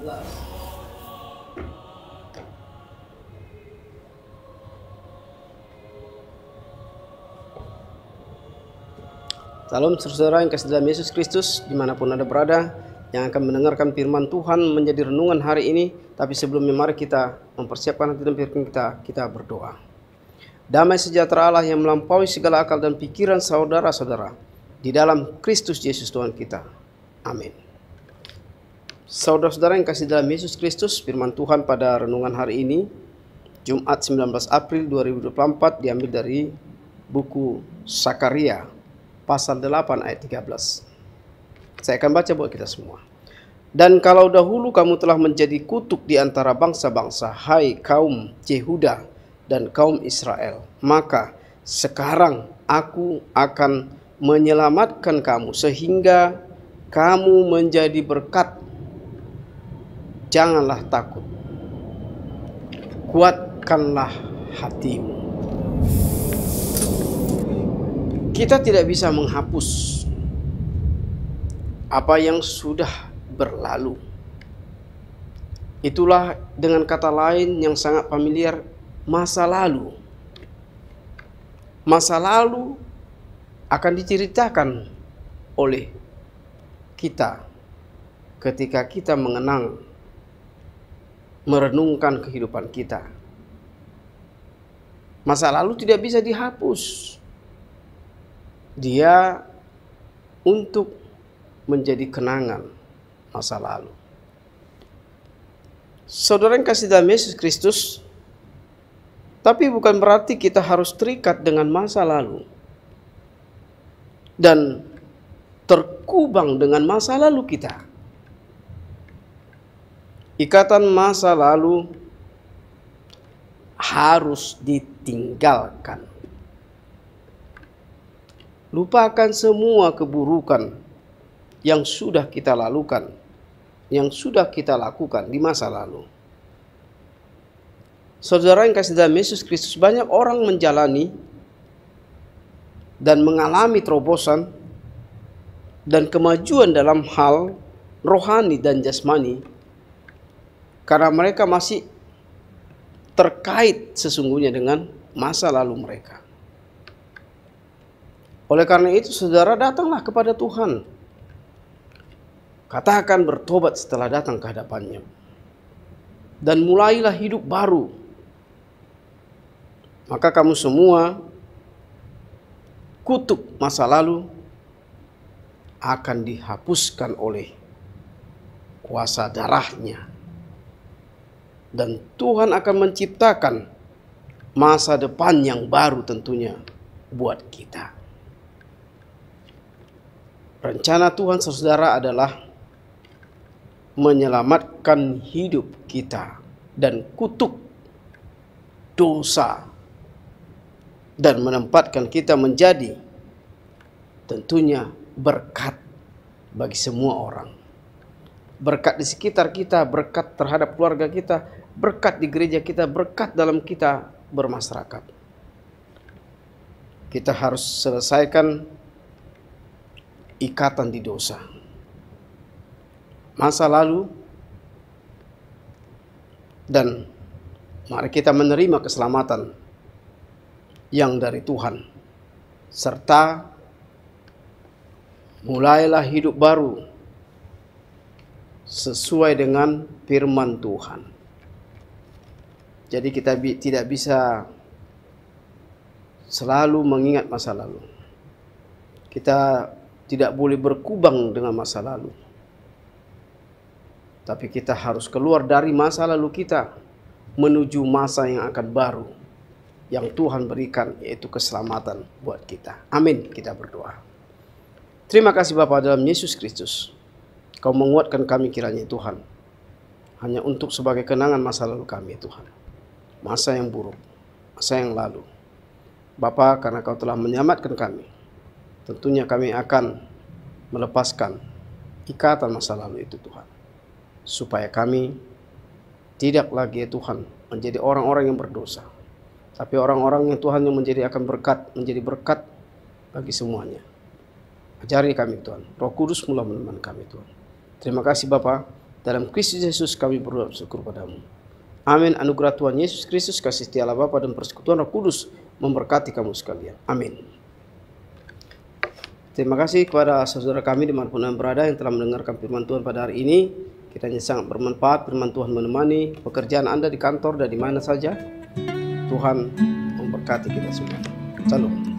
Salam saudara yang kasih dalam Yesus Kristus dimanapun Anda berada yang akan mendengarkan firman Tuhan menjadi renungan hari ini. Tapi sebelumnya mari kita mempersiapkan hati dan pikiran kita berdoa. Damai sejahtera Allah yang melampaui segala akal dan pikiran saudara-saudara di dalam Kristus Yesus Tuhan kita. Amin. Saudara-saudara yang kasih dalam Yesus Kristus, firman Tuhan pada renungan hari ini Jumat 19 April 2024 diambil dari buku Sakaria pasal 8 ayat 13. Saya akan baca buat kita semua. Dan kalau dahulu kamu telah menjadi kutuk di antara bangsa-bangsa, hai kaum Yehuda dan kaum Israel, maka sekarang aku akan menyelamatkan kamu sehingga kamu menjadi berkat. Janganlah takut, kuatkanlah hatimu. Kita tidak bisa menghapus apa yang sudah berlalu. Itulah dengan kata lain yang sangat familiar, masa lalu. Masa lalu akan diceritakan oleh kita ketika kita mengenang, merenungkan kehidupan kita. Masa lalu tidak bisa dihapus. Dia untuk menjadi kenangan masa lalu. Saudara yang kasih dalam Yesus Kristus, tapi bukan berarti kita harus terikat dengan masa lalu dan terkubang dengan masa lalu kita. Ikatan masa lalu harus ditinggalkan. Lupakan semua keburukan yang sudah kita lakukan, yang sudah kita lakukan di masa lalu. Saudara yang kasih dalam Yesus Kristus, banyak orang menjalani dan mengalami terobosan dan kemajuan dalam hal rohani dan jasmani karena mereka masih terkait sesungguhnya dengan masa lalu mereka. Oleh karena itu, saudara, datanglah kepada Tuhan. Katakan bertobat setelah datang ke hadapannya. Dan mulailah hidup baru. Maka kamu semua kutuk masa lalu akan dihapuskan oleh kuasa darahnya. Dan Tuhan akan menciptakan masa depan yang baru tentunya buat kita. Rencana Tuhan, saudara, adalah menyelamatkan hidup kita dan kutuk dosa dan menempatkan kita menjadi tentunya berkat bagi semua orang. Berkat di sekitar kita, berkat terhadap keluarga kita, berkat di gereja kita, berkat dalam kita bermasyarakat. Kita harus selesaikan ikatan di dosa. Masa lalu, dan mari kita menerima keselamatan yang dari Tuhan, serta mulailah hidup baru sesuai dengan firman Tuhan. Jadi kita tidak bisa selalu mengingat masa lalu. Kita tidak boleh berkubang dengan masa lalu. Tapi kita harus keluar dari masa lalu kita menuju masa yang akan baru yang Tuhan berikan, yaitu keselamatan buat kita. Amin. Kita berdoa. Terima kasih Bapa dalam Yesus Kristus. Kau menguatkan kami kiranya Tuhan. Hanya untuk sebagai kenangan masa lalu kami Tuhan. Masa yang buruk, masa yang lalu. Bapa, karena Kau telah menyelamatkan kami, tentunya kami akan melepaskan ikatan masa lalu itu Tuhan. Supaya kami tidak lagi Tuhan menjadi orang-orang yang berdosa. Tapi orang-orang yang Tuhan yang akan menjadi berkat bagi semuanya. Ajari kami Tuhan. Roh Kudus mulai menemani kami Tuhan. Terima kasih Bapa. Dalam Kristus Yesus kami berdoa bersyukur padamu. Amin. Anugerah Tuhan Yesus Kristus, kasih setia Allah Bapa dan persekutuan Roh Kudus memberkati kamu sekalian. Amin. Terima kasih kepada saudara kami dimanapun Anda berada yang telah mendengarkan firman Tuhan pada hari ini. Kiranya sangat bermanfaat firman Tuhan menemani pekerjaan Anda di kantor dan di mana saja. Tuhan memberkati kita semua. Salam.